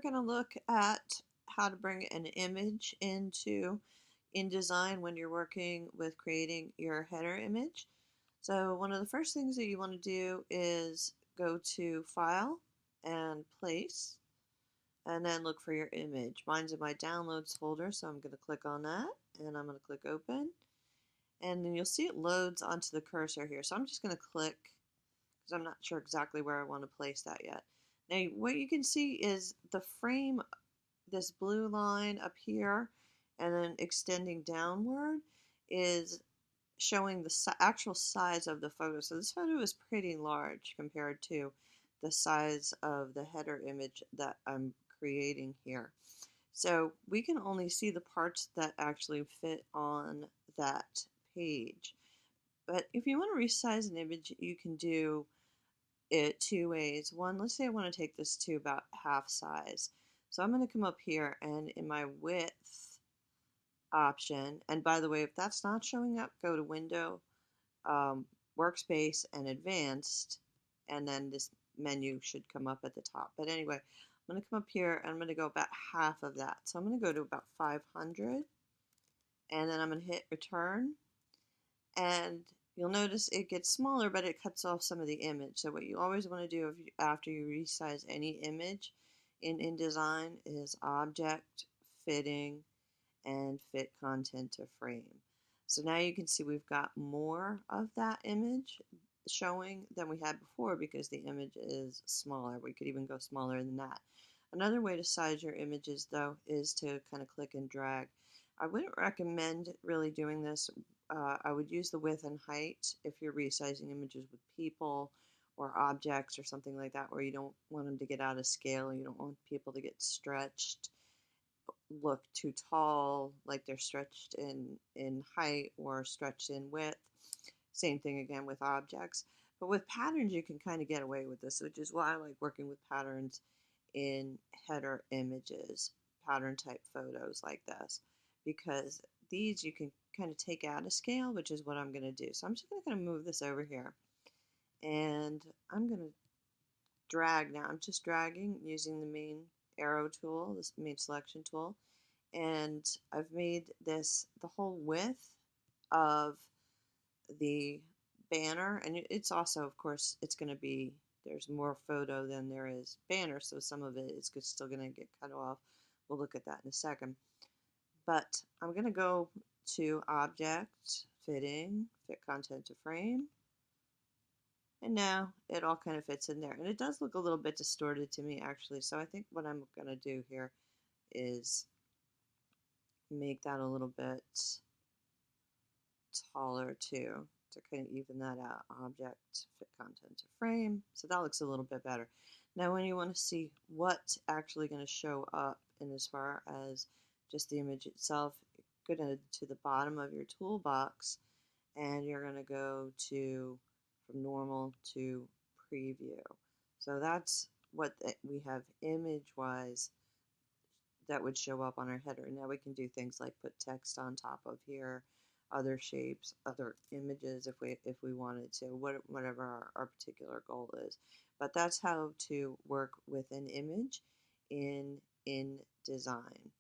going to look at how to bring an image into InDesign when you're working with creating your header image. So one of the first things that you want to do is go to File and Place, and then look for your image. Mine's in my Downloads folder, so I'm going to click on that, and I'm going to click Open. And then you'll see it loads onto the cursor here. So I'm just going to click, because I'm not sure exactly where I want to place that yet. Now what you can see is the frame, this blue line up here, and then extending downward is showing the actual size of the photo. So this photo is pretty large compared to the size of the header image that I'm creating here. So we can only see the parts that actually fit on that page. But if you want to resize an image, you can do it two ways. One, let's say I want to take this to about half size. So I'm going to come up here and in my width option, and by the way, if that's not showing up, go to Window, Workspace, and Advanced, and then this menu should come up at the top. But anyway, I'm going to come up here and I'm going to go about half of that. So I'm going to go to about 500, and then I'm going to hit Return, and you'll notice it gets smaller, but it cuts off some of the image. So what you always want to do after you resize any image in InDesign is Object, Fitting, and Fit Content to Frame. So now you can see we've got more of that image showing than we had before because the image is smaller. We could even go smaller than that. Another way to size your images, though, is to kind of click and drag. I wouldn't recommend really doing this. I would use the width and height if you're resizing images with people or objects or something like that, where you don't want them to get out of scale. You don't want people to get stretched, look too tall, like they're stretched in height or stretched in width. Same thing again with objects. But with patterns, you can kind of get away with this, which is why I like working with patterns in header images, pattern type photos like this, because these you can kind of take out of scale, which is what I'm going to do. So I'm just going to move this over here, and I'm going to drag now. I'm just dragging using the main arrow tool, this main selection tool, and I've made this the whole width of the banner, and it's also, of course, it's going to be, there's more photo than there is banner, so some of it is still going to get cut off. We'll look at that in a second. But I'm going to go to Object, Fitting, Fit Content to Frame, and now it all kind of fits in there. And it does look a little bit distorted to me, actually, so I think what I'm going to do here is make that a little bit taller too, to kind of even that out. Object, Fit Content to Frame, so that looks a little bit better. Now when you want to see what's actually going to show up in as far as just the image itself, go to the bottom of your toolbox, and you're going to go to from normal to preview. So that's what we have image-wise that would show up on our header. Now we can do things like put text on top of here, other shapes, other images if we wanted to, whatever our particular goal is. But that's how to work with an image in InDesign.